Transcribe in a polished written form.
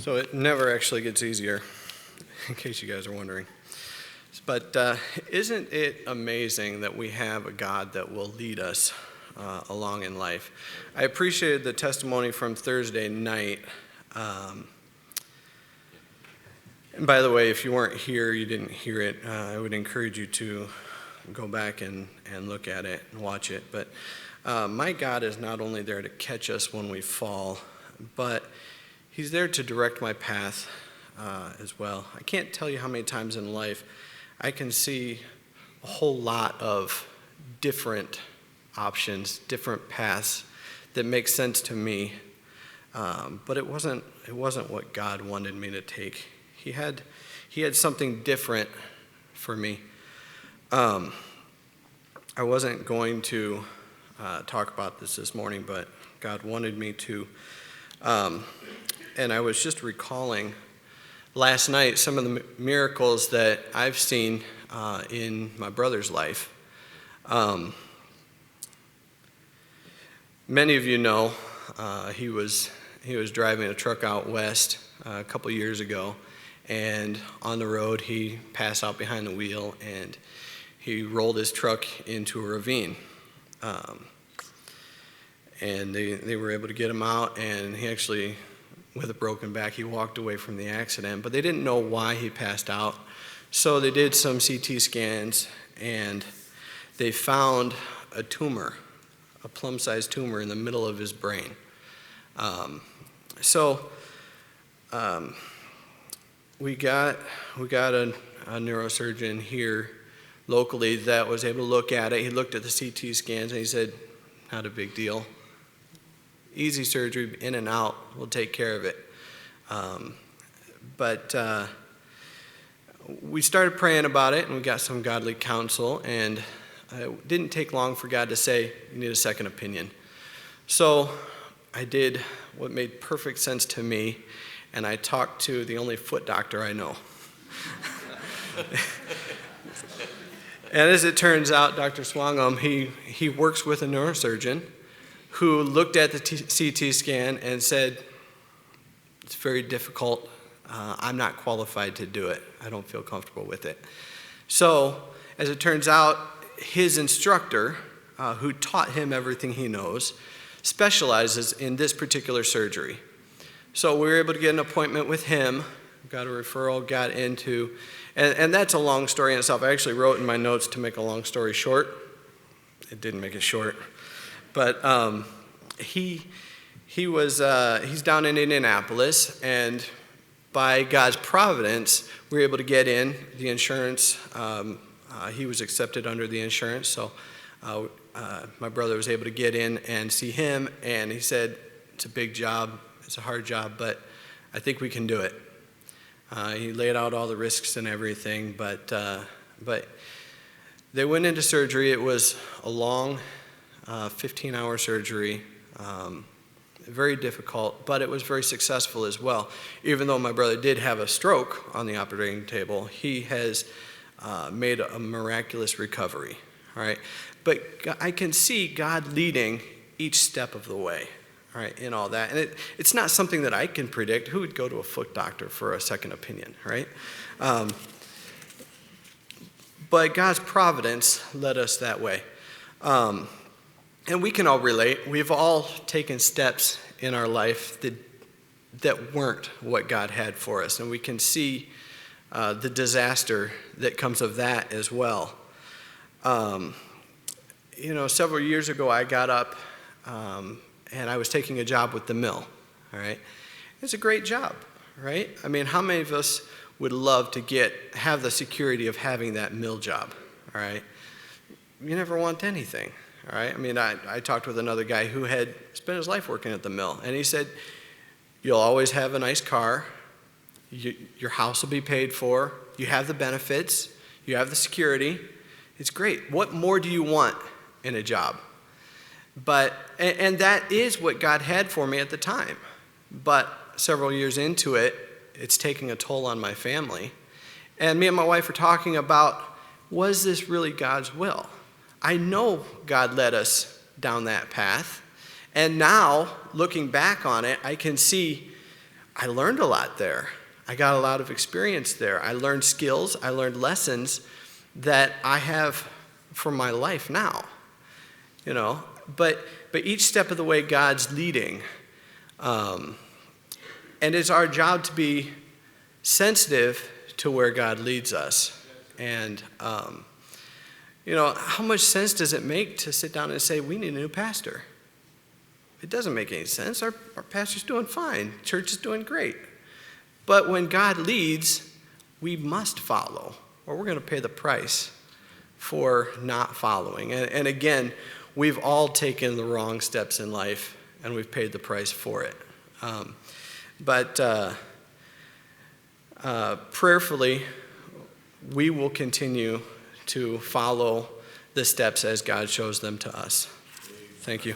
So it never actually gets easier, in case you guys are wondering. But isn't it amazing that we have a God that will lead us along in life? I appreciated the testimony from Thursday night. And by the way, if you weren't here, you didn't hear it, I would encourage you to go back and look at it and watch it. But my God is not only there to catch us when we fall, but He's there to direct my path as well. I can't tell you how many times in life I can see a whole lot of different options, different paths that make sense to me, but it wasn't what God wanted me to take. He had something different for me. I wasn't going to talk about this morning, but God wanted me to. And I was just recalling last night some of the miracles that I've seen in my brother's life. Many of you know he was driving a truck out west a couple years ago, and on the road he passed out behind the wheel and he rolled his truck into a ravine. And they were able to get him out, and he actually, with a broken back, he walked away from the accident, but they didn't know why he passed out. So they did some CT scans, and they found a tumor, a plum-sized tumor in the middle of his brain. We got a neurosurgeon here locally that was able to look at it. He looked at the CT scans, and he said, not a big deal. Easy surgery, in and out, we'll take care of it. But we started praying about it, and we got some godly counsel, and it didn't take long for God to say, you need a second opinion. So I did what made perfect sense to me, and I talked to the only foot doctor I know. And as it turns out, Dr. Swangam, he works with a neurosurgeon who looked at the CT scan and said, it's very difficult. I'm not qualified to do it. I don't feel comfortable with it. So, as it turns out, his instructor, who taught him everything he knows, specializes in this particular surgery. So we were able to get an appointment with him, got a referral, got into, and that's a long story in itself. I actually wrote in my notes to make a long story short. It didn't make it short. But he's down in Indianapolis, and by God's providence, we were able to get in the insurance. He was accepted under the insurance, so my brother was able to get in and see him, and he said, it's a big job, it's a hard job, but I think we can do it. He laid out all the risks and everything, but they went into surgery. It was a long 15-hour surgery, very difficult, but it was very successful as well. Even though my brother did have a stroke on the operating table, he has made a miraculous recovery, all right? But I can see God leading each step of the way, all right, in all that. And it's not something that I can predict. Who would go to a foot doctor for a second opinion, right? But God's providence led us that way. And we can all relate. We've all taken steps in our life that weren't what God had for us. And we can see the disaster that comes of that as well. Several years ago, I got up and I was taking a job with the mill, all right? It's a great job, right? I mean, how many of us would love to have the security of having that mill job, all right? You never want anything. All right. I mean, I talked with another guy who had spent his life working at the mill, and he said, you'll always have a nice car, your house will be paid for, you have the benefits, you have the security, it's great. What more do you want in a job? And that is what God had for me at the time. But several years into it, it's taking a toll on my family. And me and my wife were talking about, was this really God's will? I know God led us down that path, and now, looking back on it, I can see I learned a lot there. I got a lot of experience there. I learned skills. I learned lessons that I have for my life now. But each step of the way, God's leading. And it's our job to be sensitive to where God leads us. And, how much sense does it make to sit down and say, we need a new pastor? It doesn't make any sense. Our pastor's doing fine. Church is doing great. But when God leads, we must follow, or we're going to pay the price for not following. And again, we've all taken the wrong steps in life, and we've paid the price for it. But prayerfully, we will continue to follow the steps as God shows them to us. Thank you.